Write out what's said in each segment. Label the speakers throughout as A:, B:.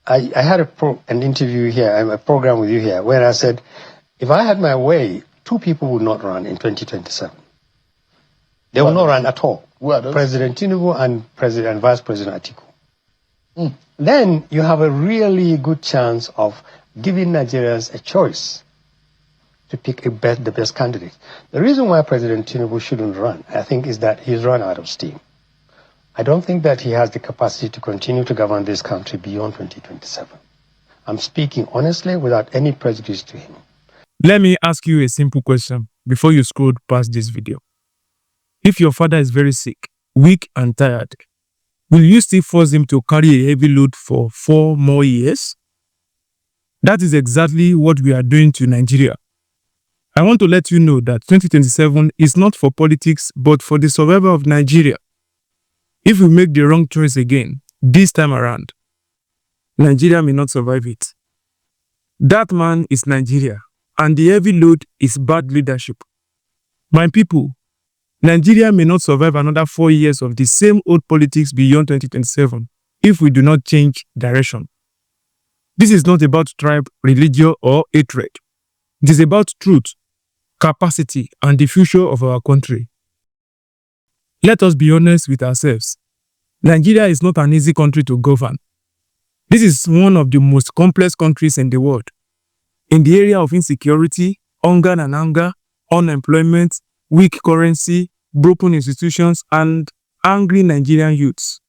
A: I had an interview here, a program with you here, where I said, if I had my way, two people would not run in 2027. They will not run at all. President Tinubu and Vice President Atiku. Then you have a really good chance of giving Nigerians a choice to pick the best candidate. The reason why President Tinubu shouldn't run, I think, is that he's run out of steam. I don't think that he has the capacity to continue to govern this country beyond 2027. I'm speaking honestly without any prejudice to him.
B: Let me ask you a simple question before you scroll past this video. If your father is very sick, weak and tired, will you still force him to carry a heavy load for 4 more years? That is exactly what we are doing to Nigeria. I want to let you know that 2027 is not for politics, but for the survival of Nigeria. If we make the wrong choice again, this time around, Nigeria may not survive it. That man is Nigeria, and the heavy load is bad leadership. My people, Nigeria may not survive another 4 years of the same old politics beyond 2027 if we do not change direction. This is not about tribe, religion, or hatred. It is about truth, capacity, and the future of our country. Let us be honest with ourselves. Nigeria is not an easy country to govern. This is one of the most complex countries in the world. In the area of insecurity, hunger and anger, unemployment, weak currency, broken institutions, and angry Nigerian youths.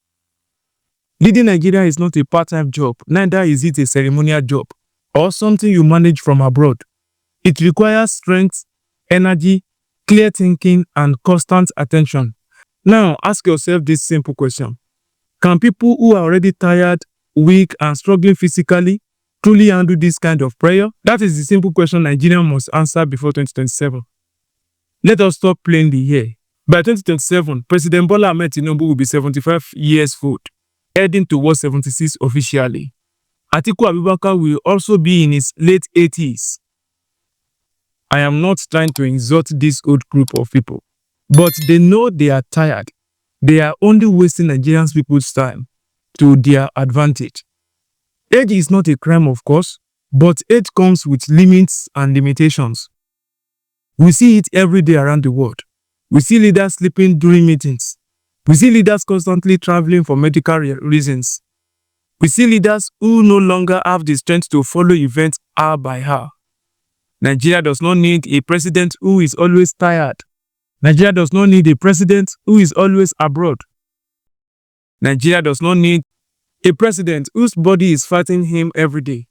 B: Leading Nigeria is not a part-time job, neither is it a ceremonial job or something you manage from abroad. It requires strength, energy, clear thinking, and constant attention. Now, ask yourself this simple question. Can people who are already tired, weak, and struggling physically truly handle this kind of prayer? That is the simple question Nigeria must answer before 2027. Let us stop playing the air. By 2027, President Bola Ahmed Tinubu will be 75 years old, heading towards 76 officially. Atiku Abubakar will also be in his late 80s. I am not trying to insult this old group of people, but they know they are tired. They are only wasting Nigerian people's time to their advantage. Age is not a crime, of course, but age comes with limits and limitations. We see it every day around the world. We see leaders sleeping during meetings. We see leaders constantly traveling for medical reasons. We see leaders who no longer have the strength to follow events hour by hour. Nigeria does not need a president who is always tired. Nigeria does not need a president who is always abroad. Nigeria does not need a president whose body is fighting him every day.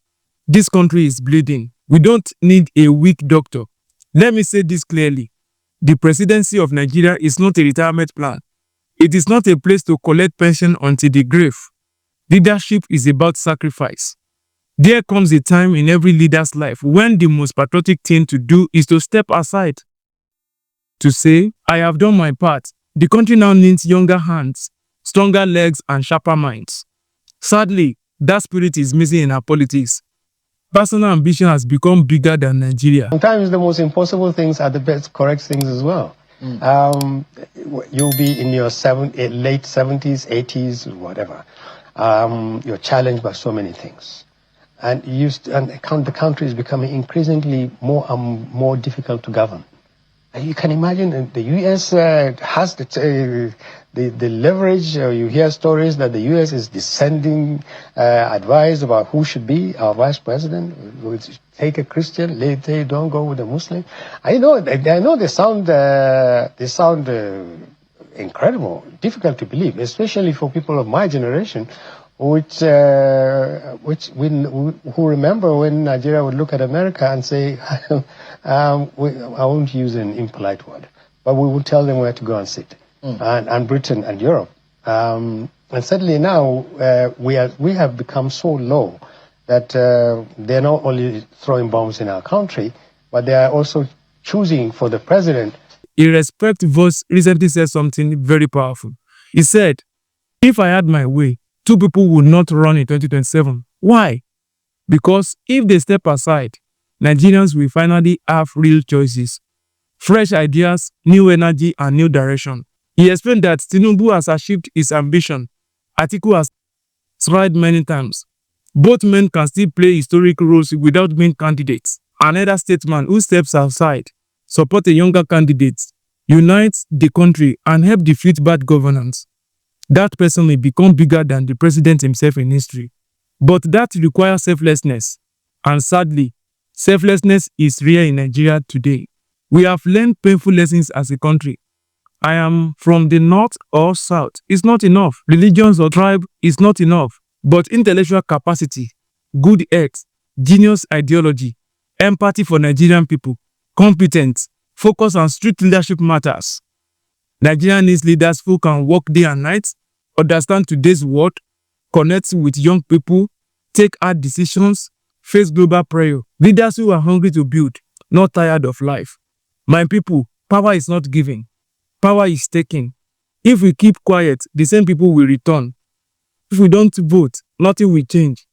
B: This country is bleeding. We don't need a weak doctor. Let me say this clearly. The presidency of Nigeria is not a retirement plan. It is not a place to collect pension until the grave. Leadership is about sacrifice. There comes a time in every leader's life when the most patriotic thing to do is to step aside. To say, I have done my part. The country now needs younger hands, stronger legs, and sharper minds. Sadly, that spirit is missing in our politics. Personal ambition has become bigger than Nigeria.
A: Sometimes the most impossible things are the best correct things as well. You'll be in your late 70s, 80s, whatever. You're challenged by so many things. And the country is becoming increasingly more and more difficult to govern. And you can imagine the U.S. has the leverage. You hear stories that the U.S. is descending advice about who should be our vice president. We'll take a Christian, later don't go with a Muslim. I know they sound incredible, difficult to believe, especially for people of my generation, who remember when Nigeria would look at America and say, I won't use an impolite word, but we would tell them where to go and sit, and Britain and Europe. And suddenly now we have become so low that they're not only throwing bombs in our country, but they are also choosing for the president.
B: A respected voice recently said something very powerful. He said, if I had my way, 2 people would not run in 2027. Why? Because if they step aside, Nigerians will finally have real choices, fresh ideas, new energy, and new direction. He explained that Tinubu has achieved his ambition. Atiku has tried many times. Both men can still play historic roles without being candidates. Another statesman who steps aside, support a younger candidate, unites the country and help defeat bad governance. That person may become bigger than the president himself in history. But that requires selflessness. And sadly, selflessness is rare in Nigeria today. We have learned painful lessons as a country. I am from the north or south is not enough. Religions or tribe is not enough. But intellectual capacity, good health, genius ideology, empathy for Nigerian people, competence, focus on strict leadership matters. Nigeria needs leaders who can work day and night, understand today's world, connect with young people, take hard decisions, face global pressure. Leaders who are hungry to build, not tired of life. My people, power is not given. Power is taken. If we keep quiet, the same people will return. If we don't vote, nothing will change.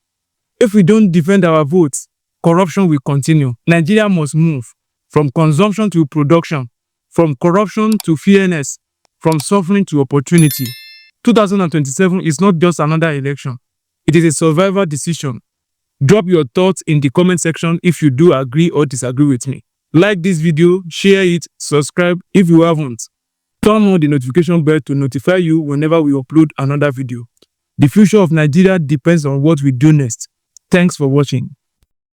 B: If we don't defend our votes, corruption will continue. Nigeria must move from consumption to production, from corruption to fairness, from suffering to opportunity. 2027 is not just another election. It is a survival decision. Drop your thoughts in the comment section if you do agree or disagree with me. Like this video, share it, subscribe if you haven't. Turn on the notification bell to notify you whenever we upload another video. The future of Nigeria depends on what we do next. Thanks for watching.